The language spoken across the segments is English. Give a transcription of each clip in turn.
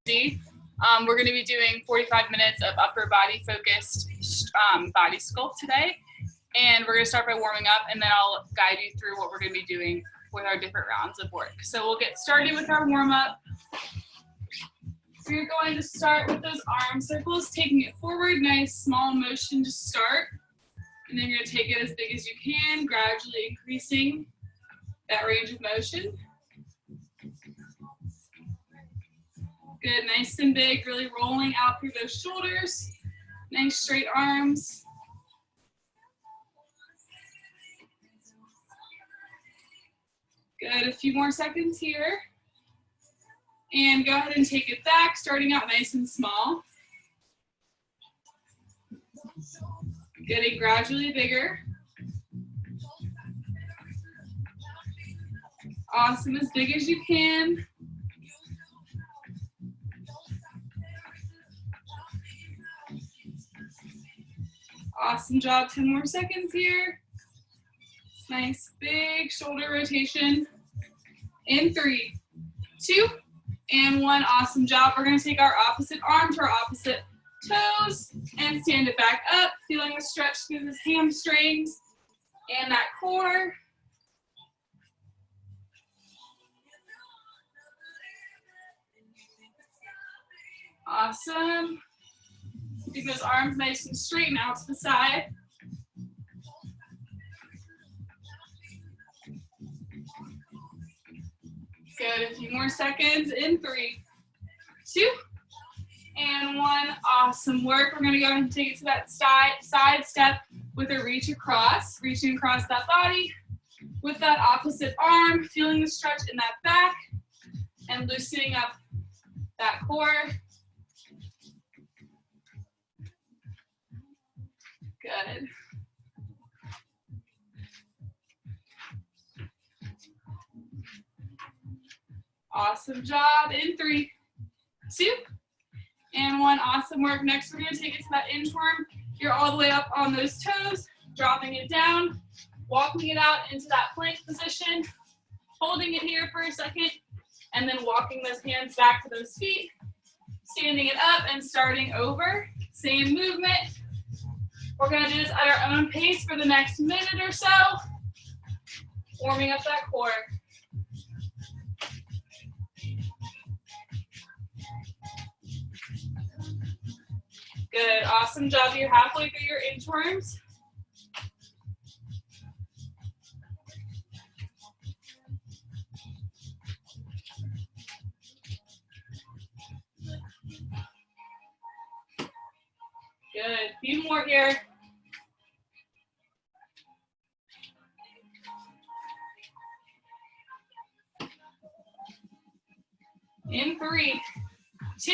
We're going to be doing 45 minutes of upper body focused body sculpt today. And we're going to start by warming up, and then I'll guide you through what we're going to be doing with our different rounds of work. So we'll get started with our warm up. So you're going to start with those arm circles, taking it forward, nice small motion to start. And then you're going to take it as big as you can, gradually increasing that range of motion. Good, nice and big, really rolling out through those shoulders. Nice straight arms. Good, a few more seconds here. And go ahead and take it back, starting out nice and small. Getting gradually bigger. Awesome, as big as you can. Awesome job, 10 more seconds here. Nice big shoulder rotation. In 3, 2, and 1. Awesome job. We're going to take our opposite arm to our opposite toes and stand it back up, feeling the stretch through those hamstrings and that core. Awesome. Keep those arms nice and straight and out to the side. Good, a few more seconds. In 3, 2, and 1. Awesome work. We're gonna go ahead and take it to that side step with a reach across, reaching across that body with that opposite arm, feeling the stretch in that back and loosening up that core. Good. Awesome job. In 3, 2, and 1. Awesome work. Next, we're going to take it to that inchworm. You're all the way up on those toes, dropping it down, walking it out into that plank position, holding it here for a second, and then walking those hands back to those feet, standing it up and starting over. Same movement. We're going to do this at our own pace for the next minute or so, warming up that core. Good, awesome job. You're halfway through your inchworms. Good, a few more here. In 3, 2,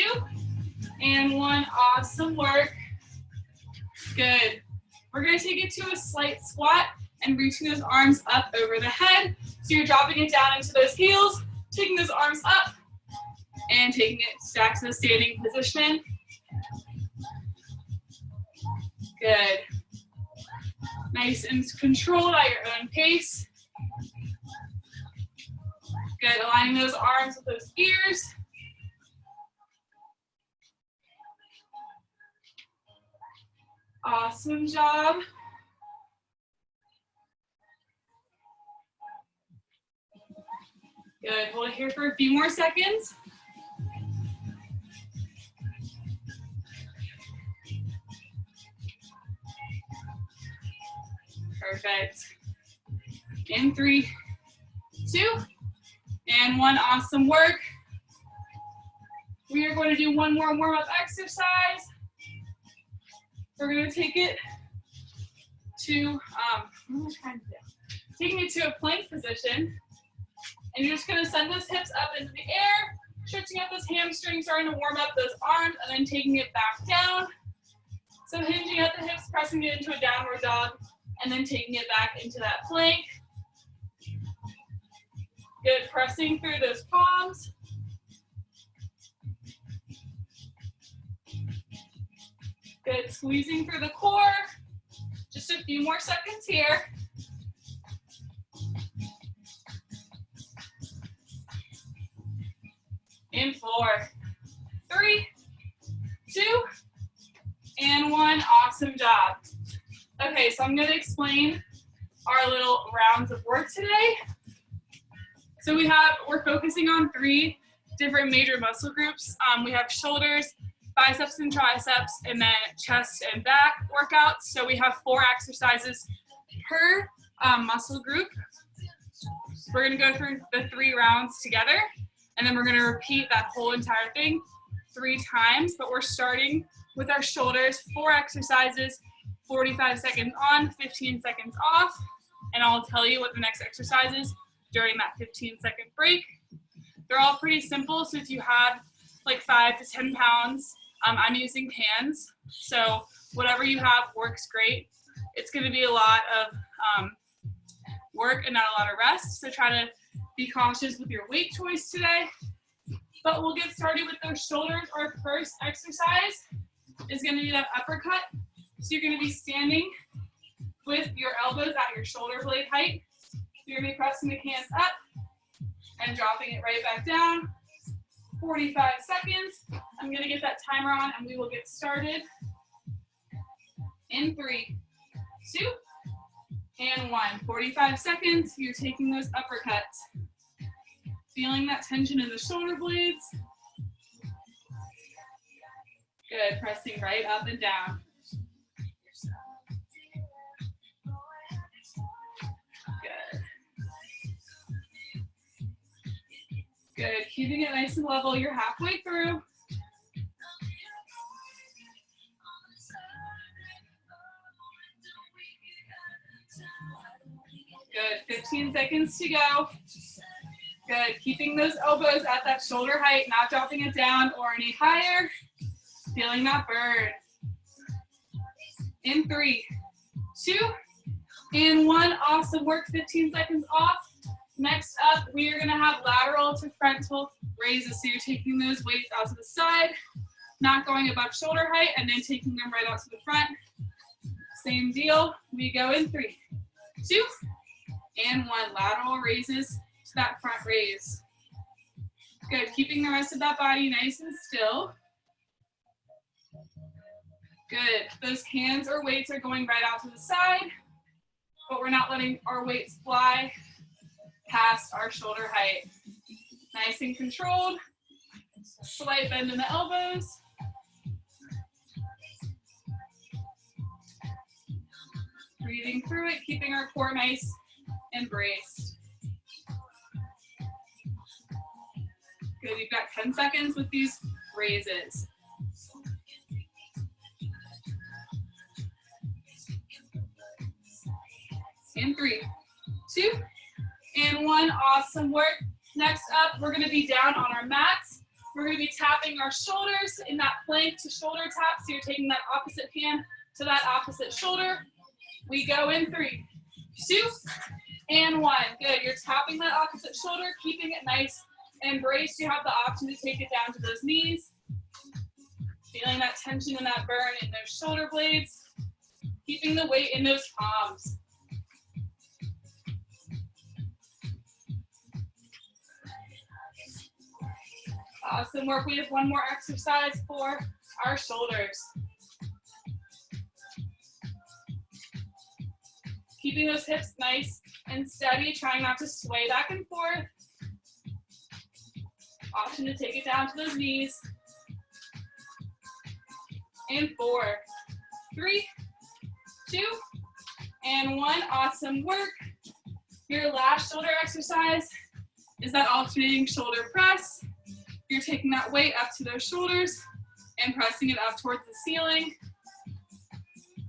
and 1. Awesome work. Good. We're going to take it to a slight squat and reaching those arms up over the head. So you're dropping it down into those heels, taking those arms up, and taking it back to the standing position. Good. Nice and controlled at your own pace. Good, aligning those arms with those ears. Awesome job. Good, hold it here for a few more seconds. Perfect. In 3, 2, and 1. Awesome work. We are going to do one more warm-up exercise. We're going to take it to, taking it to a plank position. And you're just going to send those hips up into the air, stretching out those hamstrings, starting to warm up those arms, and then taking it back down. So hinging at the hips, pressing it into a downward dog, and then taking it back into that plank. Good, pressing through those palms. Good, squeezing through the core. Just a few more seconds here. In 4, 3, 2, and 1. Awesome job. Okay, so I'm going to explain our little rounds of work today. So we're focusing on 3 different major muscle groups. We have shoulders, biceps and triceps, and then chest and back workouts. So we have 4 exercises per muscle group. We're going to go through the 3 rounds together, and then we're going to repeat that whole entire thing 3 times. But we're starting with our shoulders, 4 exercises, 45 seconds on, 15 seconds off, and I'll tell you what the next exercise is during that 15-second break. They're all pretty simple, so if you have like 5 to 10 pounds, I'm using pans, so whatever you have works great. It's going to be a lot of work and not a lot of rest, so try to be cautious with your weight choice today. But we'll get started with those shoulders. Our first exercise is going to be that uppercut. So you're going to be standing with your elbows at your shoulder blade height. You're going to be pressing the hands up and dropping it right back down. 45 seconds. I'm going to get that timer on and we will get started in 3, 2, and 1. 45 seconds. You're taking those uppercuts. Feeling that tension in the shoulder blades. Good. Pressing right up and down. Good, keeping it nice and level. You're halfway through. Good, 15 seconds to go. Good, keeping those elbows at that shoulder height, not dropping it down or any higher. Feeling that burn. In 3, 2, and 1. Awesome work, 15 seconds off. Next up, we are going to have lateral to frontal raises. So you're taking those weights out to the side, not going above shoulder height, and then taking them right out to the front. Same deal. We go in 3, 2, and 1. Lateral raises to that front raise. Good. Keeping the rest of that body nice and still. Good. Those hands or weights are going right out to the side, but we're not letting our weights fly past our shoulder height. Nice and controlled. Slight bend in the elbows. Breathing through it, keeping our core nice and braced. Good, you've got 10 seconds with these raises. In 3, 2, and 1. Awesome work. Next up, we're going to be down on our mats. We're going to be tapping our shoulders in that plank to shoulder tap. So you're taking that opposite hand to that opposite shoulder. We go in 3, 2, and 1. Good. You're tapping that opposite shoulder, keeping it nice and braced. You have the option to take it down to those knees. Feeling that tension and that burn in those shoulder blades. Keeping the weight in those palms. Awesome work. We have one more exercise for our shoulders. Keeping those hips nice and steady, trying not to sway back and forth. Option to take it down to those knees. And 4, 3, 2, and 1. Awesome work. Your last shoulder exercise is that alternating shoulder press. You're taking that weight up to those shoulders and pressing it up towards the ceiling.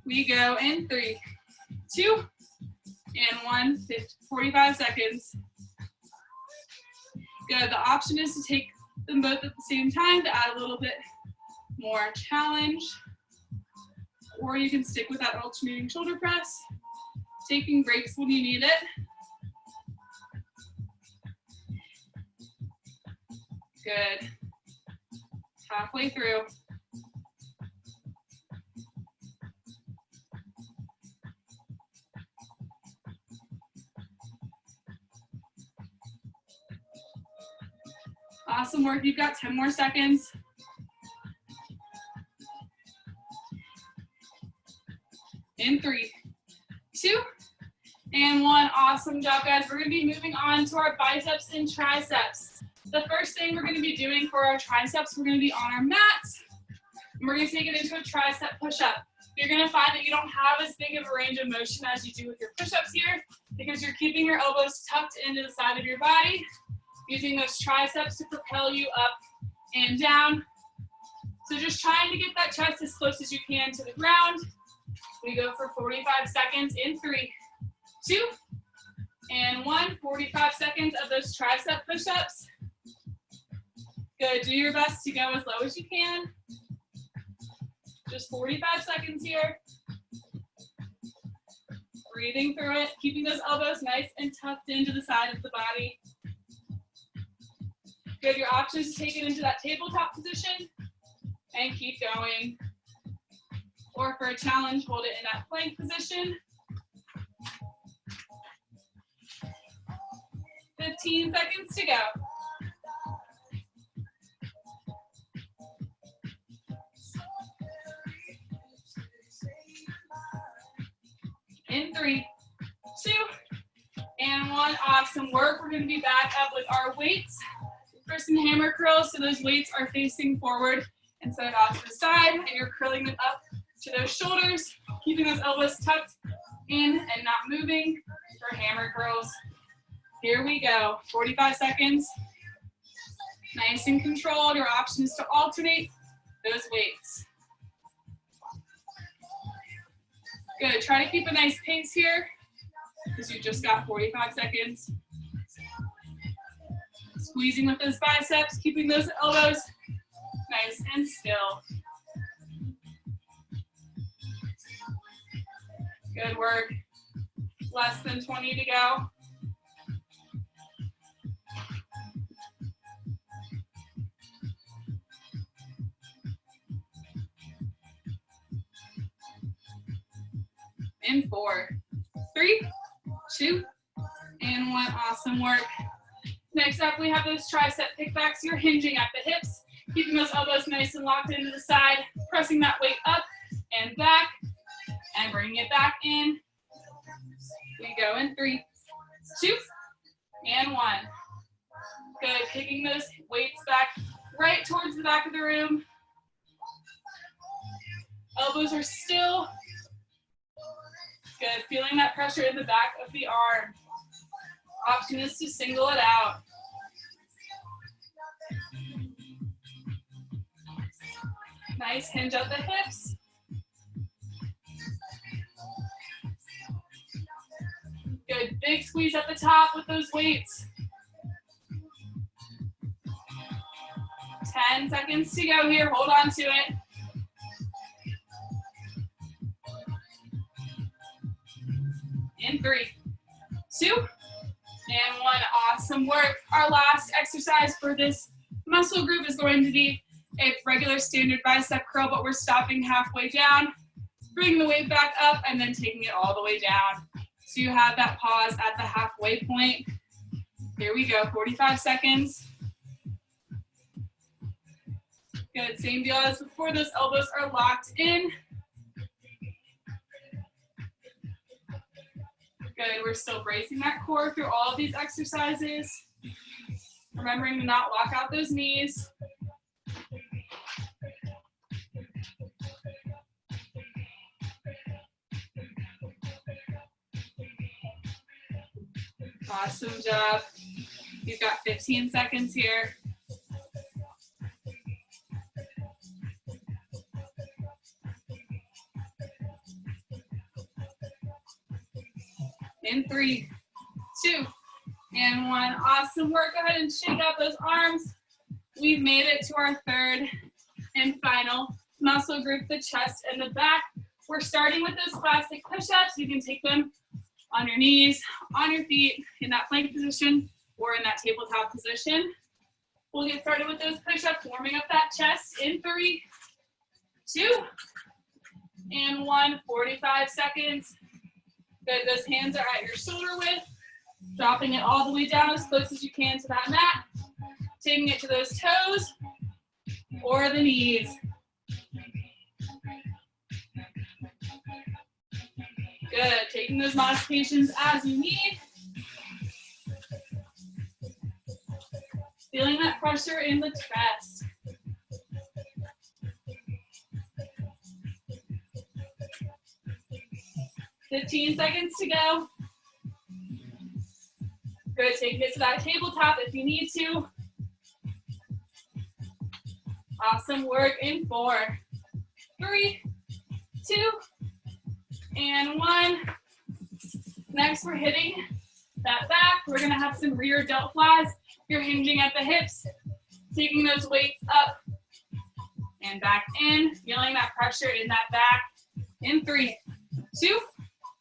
We go in 3, 2, and 1, 45 seconds. Good, the option is to take them both at the same time to add a little bit more challenge. Or you can stick with that alternating shoulder press, taking breaks when you need it. Good. Halfway through. Awesome work. You've got 10 more seconds. In 3, 2, and 1. Awesome job, guys. We're going to be moving on to our biceps and triceps. The first thing we're going to be doing for our triceps, we're going to be on our mats. And we're going to take it into a tricep push-up. You're going to find that you don't have as big of a range of motion as you do with your push-ups here because you're keeping your elbows tucked into the side of your body, using those triceps to propel you up and down. So just trying to get that chest as close as you can to the ground. We go for 45 seconds in 3, 2, and 1. 45 seconds of those tricep push-ups. Good. Do your best to go as low as you can. Just 45 seconds here. Breathing through it, keeping those elbows nice and tucked into the side of the body. Good. Your option is to take it into that tabletop position and keep going. Or for a challenge, hold it in that plank position. 15 seconds to go. In 3, 2, and 1. Awesome work. We're going to be back up with our weights for some hammer curls. So those weights are facing forward instead of off to the side, and you're curling them up to those shoulders, keeping those elbows tucked in and not moving for hammer curls. Here we go. 45 seconds. Nice and controlled. Your option is to alternate those weights. Good. Try to keep a nice pace here because you just got 45 seconds. Squeezing with those biceps, keeping those elbows nice and still. Good work. Less than 20 to go. In 4, 3, 2, and 1. Awesome work. Next up, we have those tricep kickbacks. You're hinging at the hips, keeping those elbows nice and locked into the side, pressing that weight up and back, and bringing it back in. We go in 3, 2, and 1. Good. Kicking those weights back right towards the back of the room. Elbows are still. Good. Feeling that pressure in the back of the arm. Option is to single it out. Nice hinge at the hips. Good. Big squeeze at the top with those weights. 10 seconds to go here. Hold on to it. In 3, 2, and 1. Awesome work. Our last exercise for this muscle group is going to be a regular standard bicep curl, but we're stopping halfway down, bringing the weight back up, and then taking it all the way down. So you have that pause at the halfway point. Here we go, 45 seconds. Good, same deal as before. Those elbows are locked in. Good, we're still bracing that core through all of these exercises. Remembering to not lock out those knees. Awesome job. You've got 15 seconds here. In 3, 2, and 1. Awesome work. Go ahead and shake out those arms. We've made it to our third and final muscle group, the chest and the back. We're starting with those classic push-ups. You can take them on your knees, on your feet, in that plank position, or in that tabletop position. We'll get started with those push-ups, warming up that chest in 3, 2, and 1. 45 seconds. Good, those hands are at your shoulder width, dropping it all the way down as close as you can to that mat, taking it to those toes or the knees. Good, taking those modifications as you need. Feeling that pressure in the chest. $15 seconds to go. Good, take it to that tabletop if you need to. Awesome work in 4, 3, 2, and 1. Next, we're hitting that back. We're gonna have some rear delt flies. You're hinging at the hips, taking those weights up and back in, feeling that pressure in that back. In 3, 2,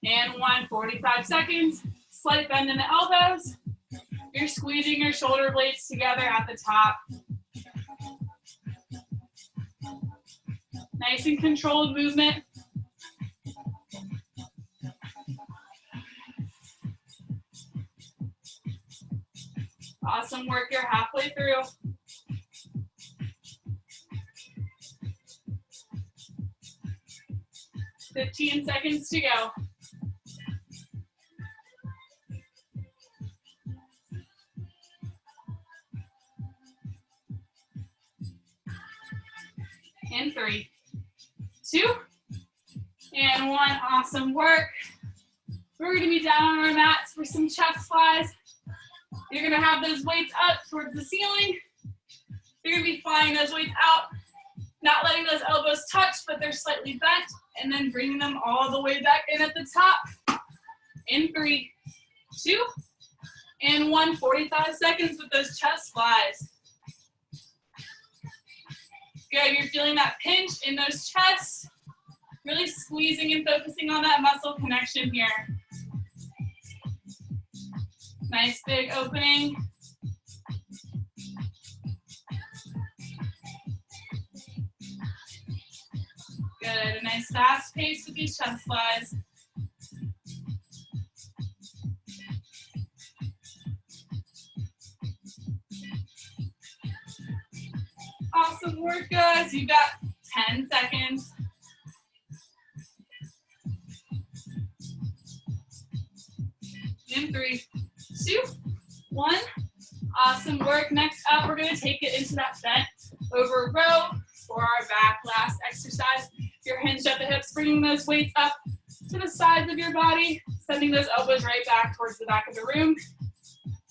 and 1. 45 seconds. Slight bend in the elbows. You're squeezing your shoulder blades together at the top. Nice and controlled movement. Awesome work, you're halfway through. $15 seconds to go. In 3, 2, and 1. Awesome work. We're going to be down on our mats for some chest flies. You're going to have those weights up towards the ceiling. You're going to be flying those weights out, not letting those elbows touch, but they're slightly bent, and then bringing them all the way back in at the top. In 3, 2, and 1. 45 seconds with those chest flies. Good, you're feeling that pinch in those chests, really squeezing and focusing on that muscle connection here. Nice big opening. Good, a nice fast pace with these chest flies. Awesome work, guys. You've got 10 seconds. In 3, 2, 1. Awesome work. Next up, we're going to take it into that bent over row for our back last exercise. You're hinged at the hips, bringing those weights up to the sides of your body, sending those elbows right back towards the back of the room.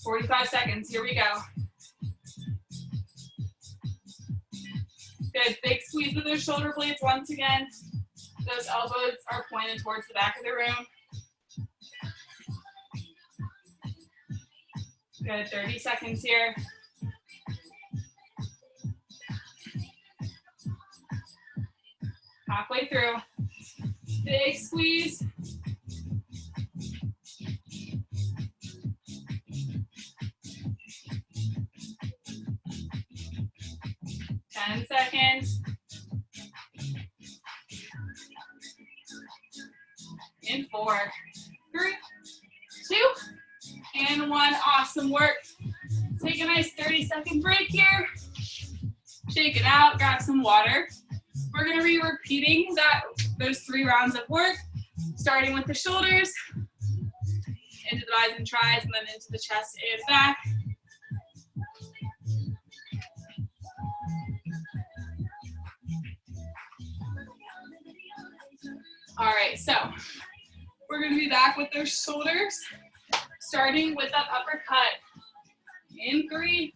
45 seconds. Here we go. Good, big squeeze with those shoulder blades once again. Those elbows are pointed towards the back of the room. Good, 30 seconds here. Halfway through. Big squeeze. Ten seconds. In 4, 3, 2, and 1. Awesome work. Take a nice 30-second break here. Shake it out, grab some water. We're going to be repeating those 3 rounds of work, starting with the shoulders, into the bis and tris, and then into the chest and back. All right, so we're going to be back with those shoulders, starting with that uppercut. In 3,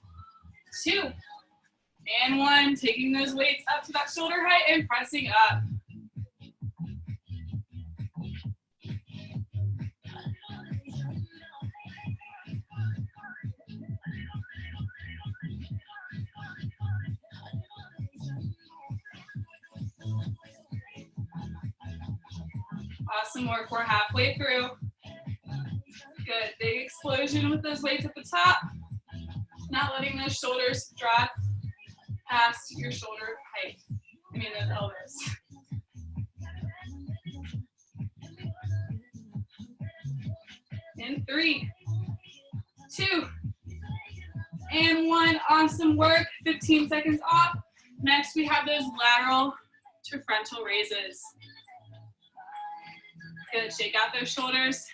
2, and 1. Taking those weights up to that shoulder height and pressing up. Awesome work. We're halfway through. Good. Big explosion with those weights at the top. Not letting those shoulders drop past your shoulder height. Those elbows. In 3, 2, and 1. Awesome work. 15 seconds off. Next, we have those lateral to frontal raises. Good, shake out those shoulders.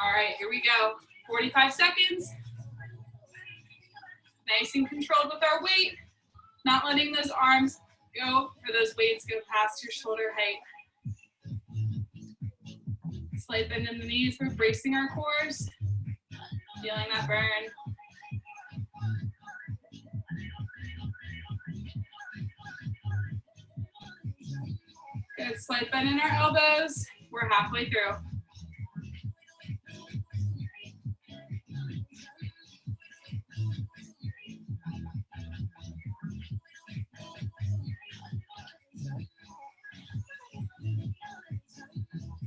All right, here we go. 45 seconds. Nice and controlled with our weight. Not letting those arms go, or those weights go past your shoulder height. Slight bend in the knees. We're bracing our cores. Feeling that burn. Good, slight bend in our elbows. We're halfway through.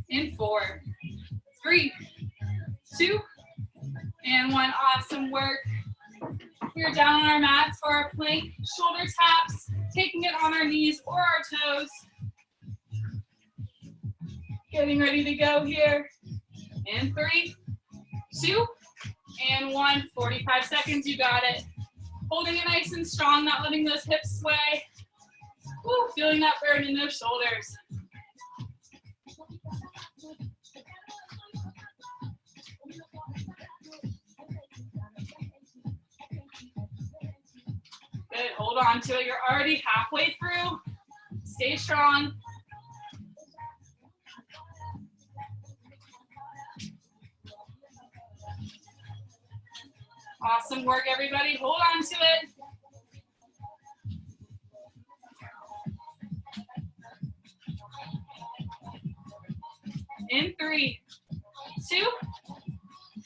In 4, 3, 2, and 1. Awesome work. We're down on our mats for our plank, shoulder taps, taking it on our knees or our toes. Getting ready to go here. In 3, 2, and 1. 45 seconds, you got it. Holding it nice and strong, not letting those hips sway. Woo, feeling that burn in those shoulders. Good, hold on to it. You're already halfway through. Stay strong. Awesome work, everybody. Hold on to it. In 3, 2,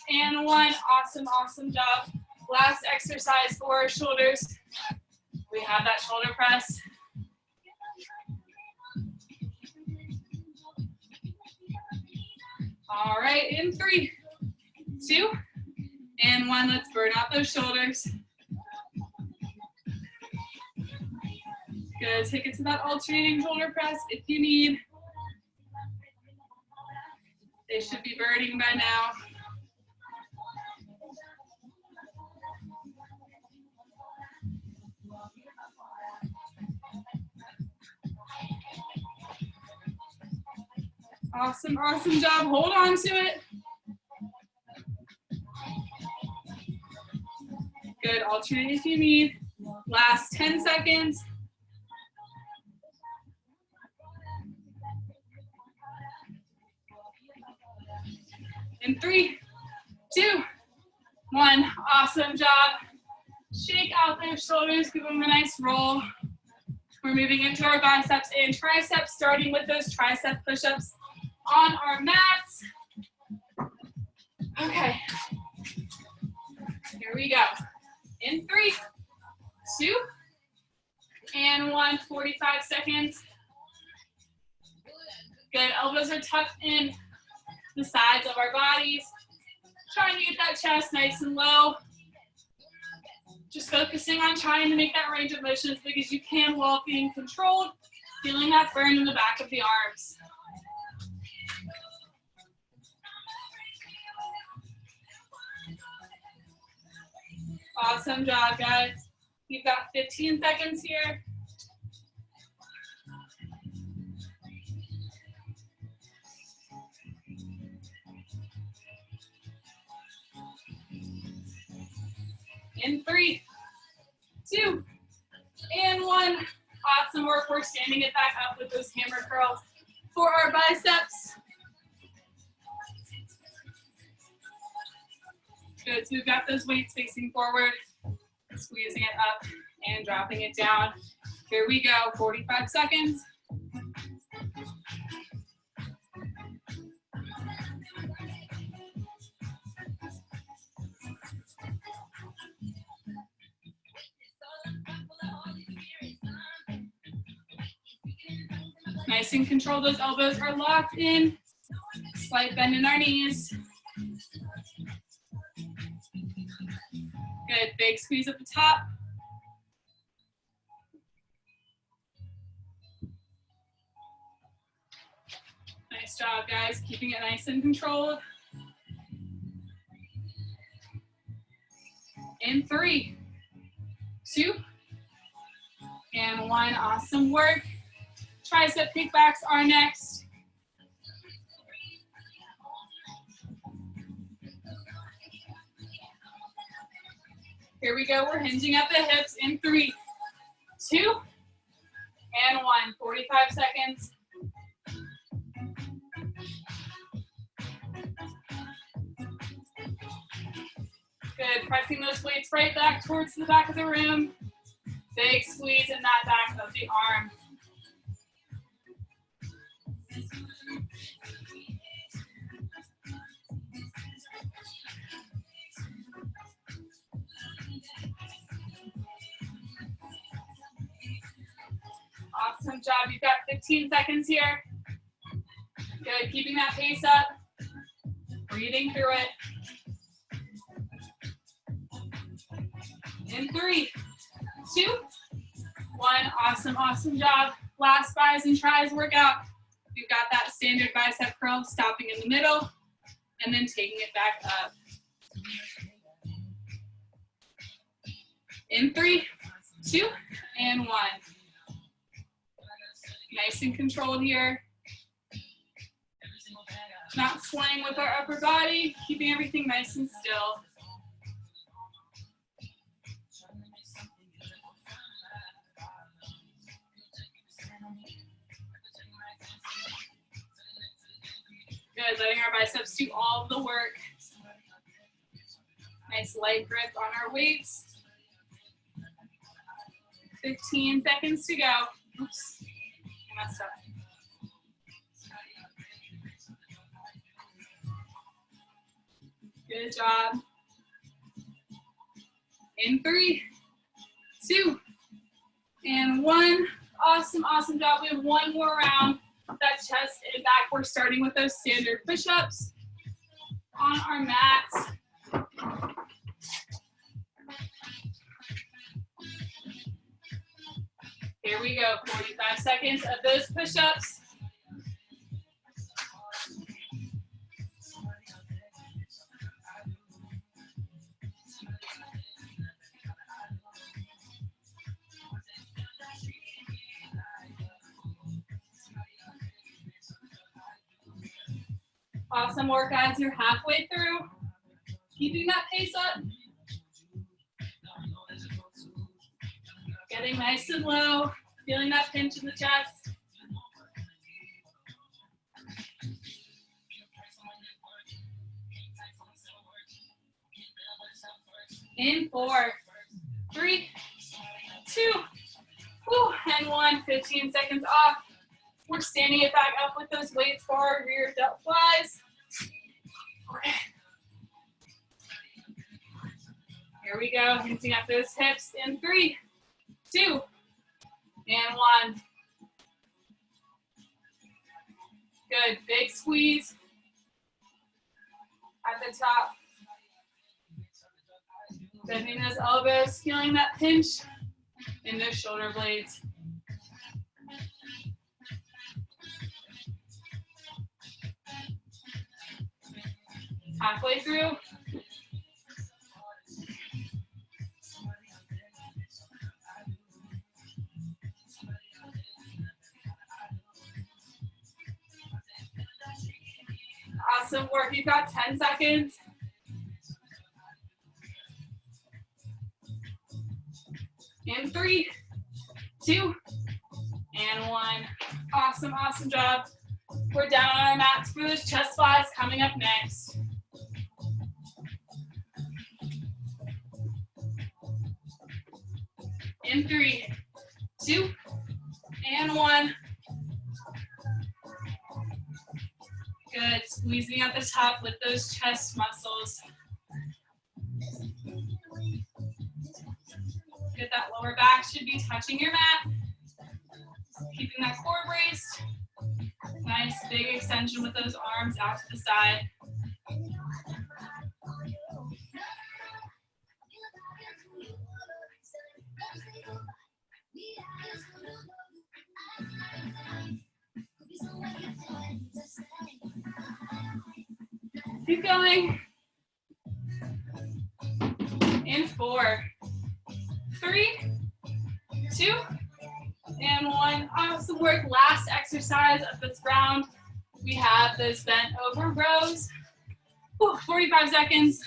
and 1. Awesome, awesome job. Last exercise for our shoulders. We have that shoulder press. All right, in 3, 2, and 1. Let's burn out those shoulders. Good, take it to that alternating shoulder press if you need. They should be burning by now. Awesome, awesome job. Hold on to it. Good, alternate if you need. Last 10 seconds. In 3, 2, 1. Awesome job. Shake out those shoulders, give them a nice roll. We're moving into our biceps and triceps, starting with those tricep push-ups on our mats. Okay. Here we go. In 3, 2, and 1. 45 seconds. Good. Elbows are tucked in the sides of our bodies. Trying to get that chest nice and low. Just focusing on trying to make that range of motion as big as you can while being controlled. Feeling that burn in the back of the arms. Awesome job, guys. You've got 15 seconds here. In 3, 2, and 1. Awesome work. We're standing it back up with those hammer curls for our biceps. Good, so we've got those weights facing forward, squeezing it up and dropping it down. Here we go, 45 seconds. Nice and controlled, those elbows are locked in. Slight bend in our knees. Good, big squeeze at the top. Nice job, guys, keeping it nice and controlled. In 3, 2, and 1. Awesome work. Tricep kickbacks are next. Here we go, we're hinging at the hips in 3, 2, and 1. 45 seconds. Good, pressing those weights right back towards the back of the room. Big squeeze in that back of the arm. Awesome job, you've got 15 seconds here. Good, keeping that pace up. Breathing through it. In 3, 2, 1. Awesome, awesome job. Last bis and tries workout. We've got that standard bicep curl, stopping in the middle, and then taking it back up. In 3, 2, and 1. Nice and controlled here. Not swaying with our upper body, keeping everything nice and still. Good, letting our biceps do all of the work. Nice light grip on our weights. 15 seconds to go. Oops, I messed up. Good job. In 3, 2, and 1. Awesome, awesome job. We have one more round. That chest and back. We're starting with those standard push-ups on our mats. Here we go, 45 seconds of those push-ups. Awesome work, guys. You're halfway through. Keeping that pace up. Getting nice and low. Feeling that pinch in the chest. In 4, 3, 2, and 1. 15 seconds off. We're standing it back up with those weights for our rear delt flies. Here we go, hinting at those hips in 3, 2, and 1. Good, big squeeze at the top. Bending those elbows, feeling that pinch in those shoulder blades. Halfway through. Awesome work. You've got 10 seconds. In 3, 2, and 1. Awesome, awesome job. We're down on our mats for those chest flies coming up next. In 3, 2, and 1. Good, squeezing at the top with those chest muscles. Good, that lower back should be touching your mat. Keeping that core braced. Nice big extension with those arms out to the side. Keep going. In 4, 3, 2, and 1. All awesome work. Last exercise of this round. We have those bent over rows. 45 seconds.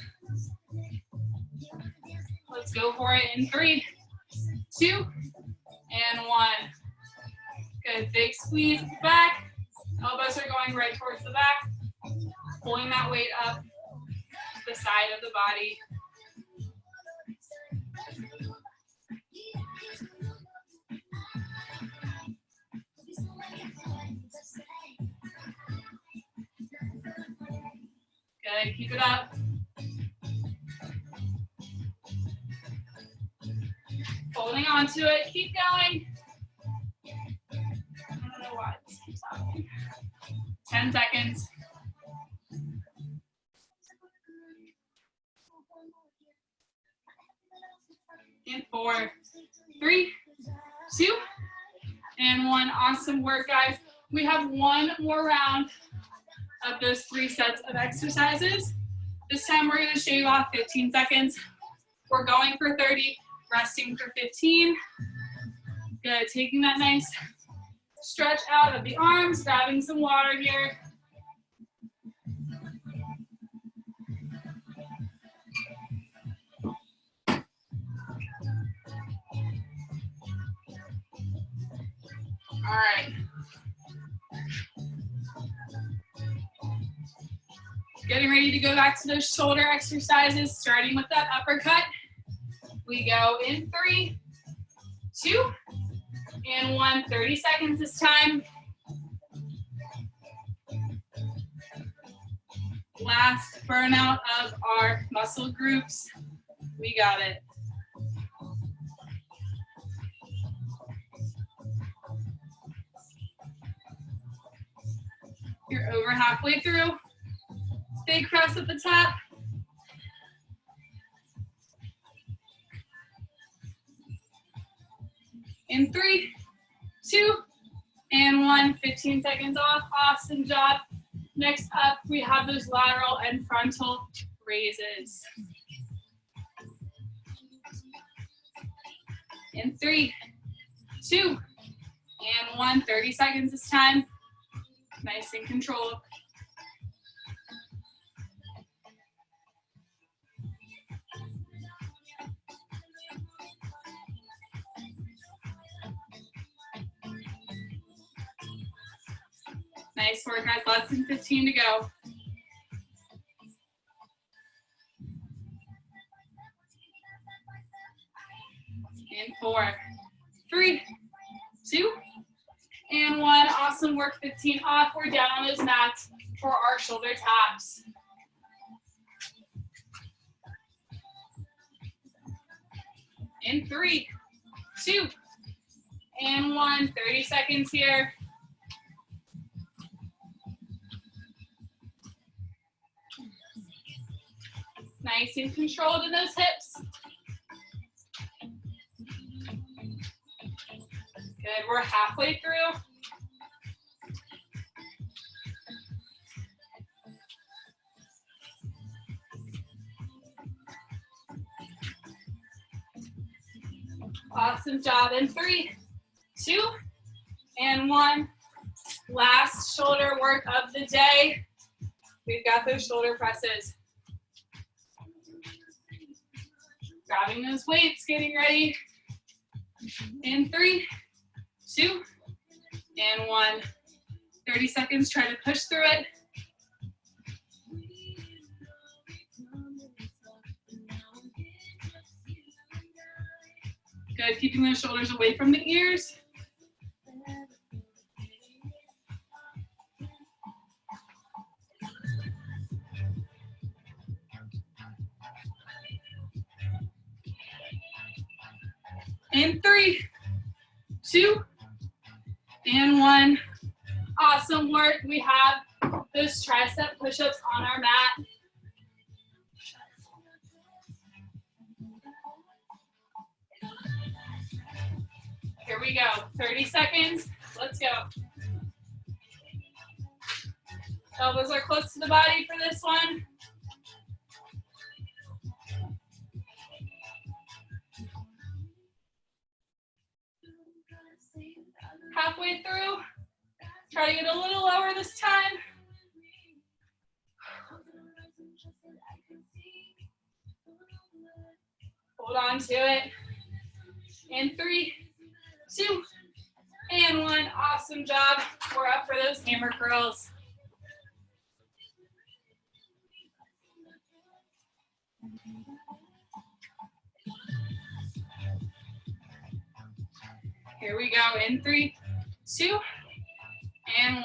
Let's go for it in 3, 2, and 1. Good, big squeeze at the back. Elbows are going right towards the back. Pulling that weight up the side of the body. Good, keep it up. Holding on to it, keep going. I don't know why this keeps happening. 10 seconds. And 4, 3, 2, and 1. Awesome work, guys. We have one more round of those 3 sets of exercises. This time we're going to shave off 15 seconds. We're going for 30, resting for 15. Good, taking that nice stretch out of the arms, grabbing some water here. All right. Getting ready to go back to those shoulder exercises, starting with that uppercut. We go in 3, 2, and 1. 30 seconds this time. Last burnout of our muscle groups. We got it. You're over halfway through. Big press at the top. In 3, 2, and 1. 15 seconds off. Awesome job. Next up, we have those lateral and frontal raises. In 3, 2, and 1. 30 seconds this time. Nice and controlled. Nice work, guys. Less than 15 to go. In 4, 3, 2, and 1. Awesome work. 15 off. We're down on those mats for our shoulder taps. In 3, 2, and 1. 30 seconds here. Nice and controlled in those hips. Good, we're halfway through. Awesome job. In 3, 2, and 1. Last shoulder work of the day. We've got those shoulder presses. Grabbing those weights, getting ready. In 3, 2, and 1. 30 seconds, try to push through it. Good, keeping those shoulders away from the ears. In 3, 2, and 1. Awesome work. We have those tricep push-ups on our mat. Here we go. 30 seconds. Let's go. Elbows are close to the body for this one. Halfway through. Try to get a little lower this time. Hold on to it. In 3, 2, and 1. Awesome job. We're up for those hammer curls. Here we go. In 3, 2, and 1.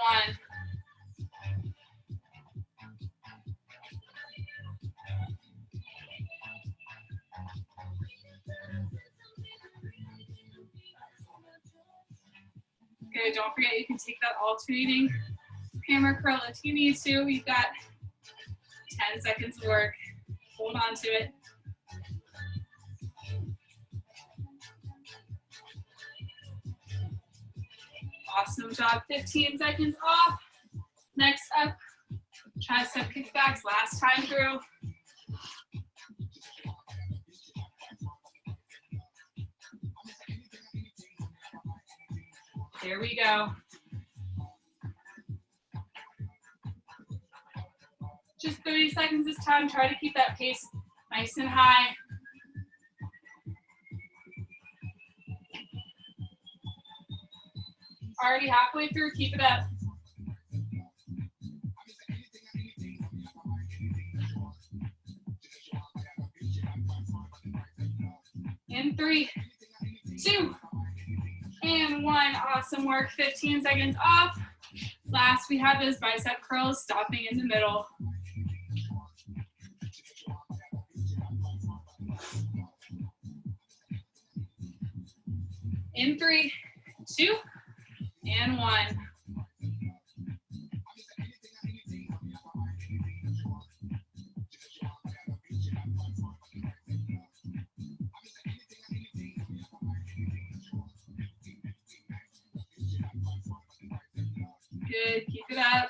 Good. Don't forget you can take that alternating hammer curl if you need to. You've got 10 seconds of work. Hold on to it. Awesome job. 15 seconds off. Next up, tricep kickbacks. Last time through. Here we go. Just 30 seconds this time. Try to keep that pace nice and high. Already halfway through, keep it up. In 3, 2, and 1. Awesome work. 15 seconds off. Last, we have those bicep curls stopping in the middle. In 3, 2, and 1. Good, keep it up.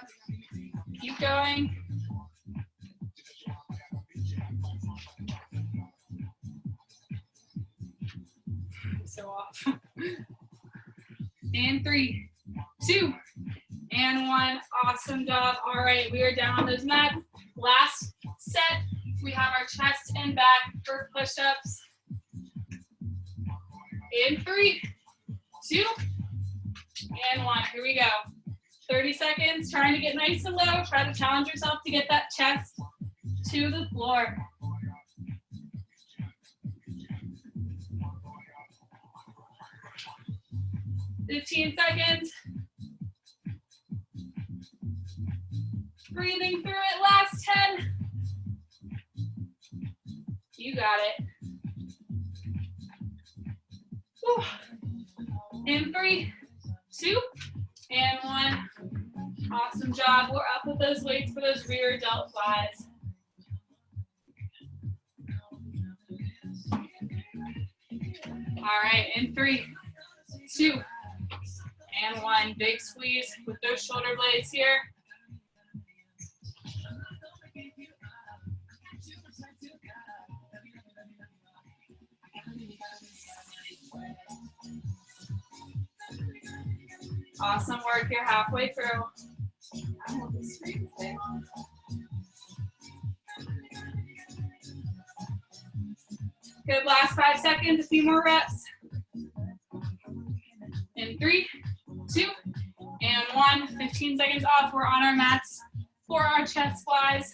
Keep going. So off. And 3, 2, and 1. Awesome job. All right, we are down on those mats. Last set, we have our chest and back for push-ups. In 3, 2, and 1. Here we go. 30 seconds, trying to get nice and low. Try to challenge yourself to get that chest to the floor. $15 seconds. Breathing through it. Last 10. You got it. Whew. In 3, 2, and 1. Awesome job. We're up with those weights for those rear delt flies. All right, in 3, 2, and 1. Big squeeze with those shoulder blades here. Awesome work here halfway through. Good, last 5 seconds, a few more reps. In 3, 2, and 1. 15 seconds off. We're on our mats for our chest flies.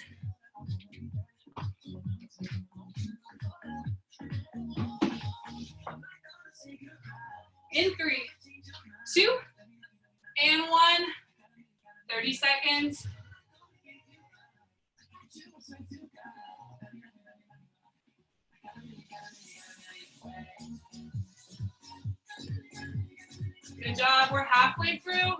In 3, 2, and 1. 30 seconds. Good job. We're halfway through.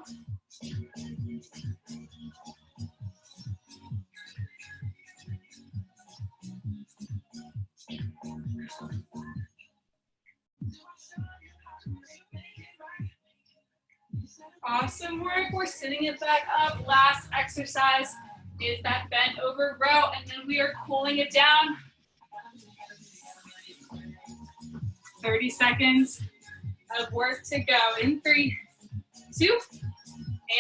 Awesome work. We're sitting it back up. Last exercise is that bent over row, and then we are cooling it down. 30 seconds of work to go. In 3, 2,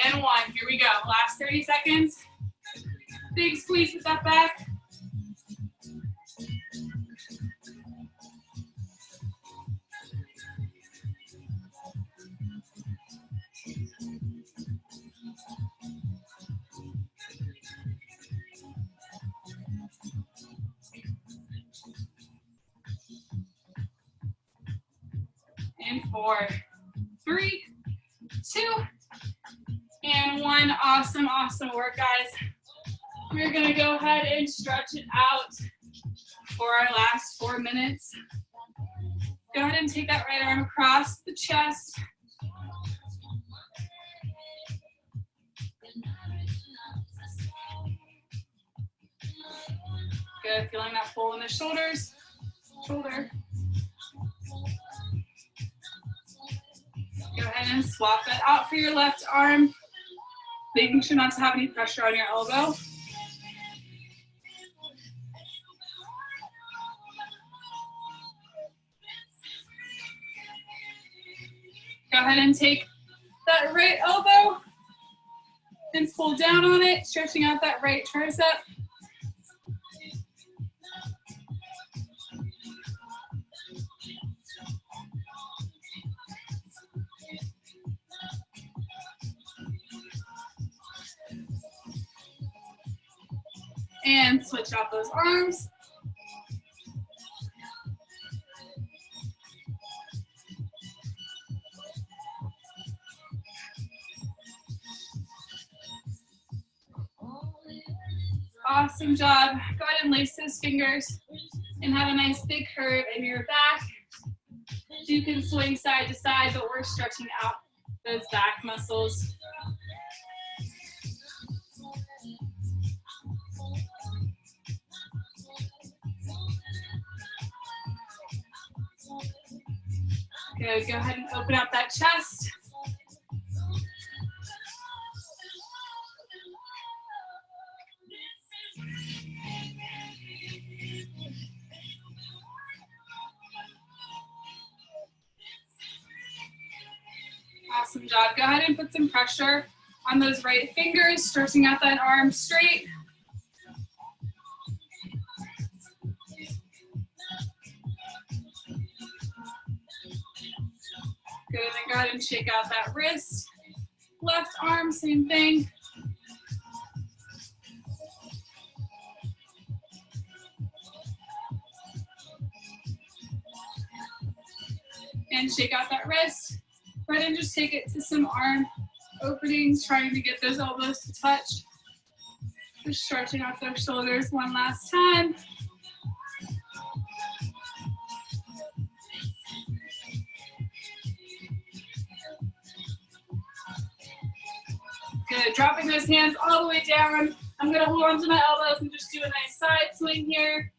and 1. Here we go. Last 30 seconds. Big squeeze with that back. And 4, 3, 2, and 1. Awesome, awesome work, guys. We're gonna go ahead and stretch it out for our last 4 minutes. Go ahead and take that right arm across the chest. Good, feeling that pull in the shoulders. Shoulder. Go ahead and swap that out for your left arm, making sure not to have any pressure on your elbow. Go ahead and take that right elbow and pull down on it, stretching out that right tricep. And switch out those arms. Awesome job. Go ahead and lace those fingers and have a nice big curve in your back. You can swing side to side, but we're stretching out those back muscles. Good. Go ahead and open up that chest. Awesome job. Go ahead and put some pressure on those right fingers, stretching out that arm straight. Good, then go ahead and shake out that wrist. Left arm, same thing. And shake out that wrist. Go ahead and just take it to some arm openings, trying to get those elbows to touch. Just stretching out those shoulders one last time. Good, dropping those hands all the way down. I'm gonna hold on to my elbows and just do a nice side swing here.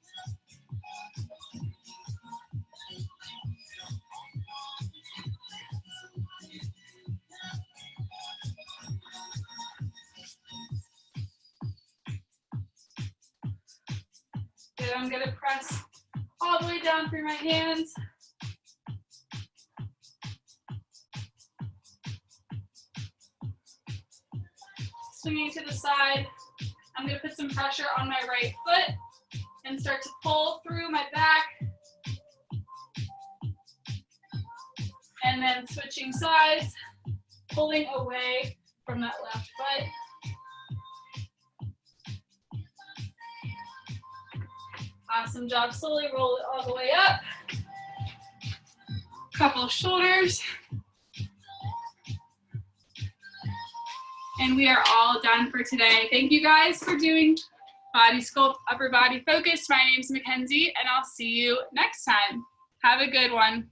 Good, I'm gonna press all the way down through my hands. Swinging to the side. I'm going to put some pressure on my right foot and start to pull through my back. And then switching sides, pulling away from that left foot. Awesome job. Slowly roll it all the way up. Couple shoulders. And we are all done for today. Thank you guys for doing Body Sculpt Upper Body Focus. My name's Makenzie, and I'll see you next time. Have a good one.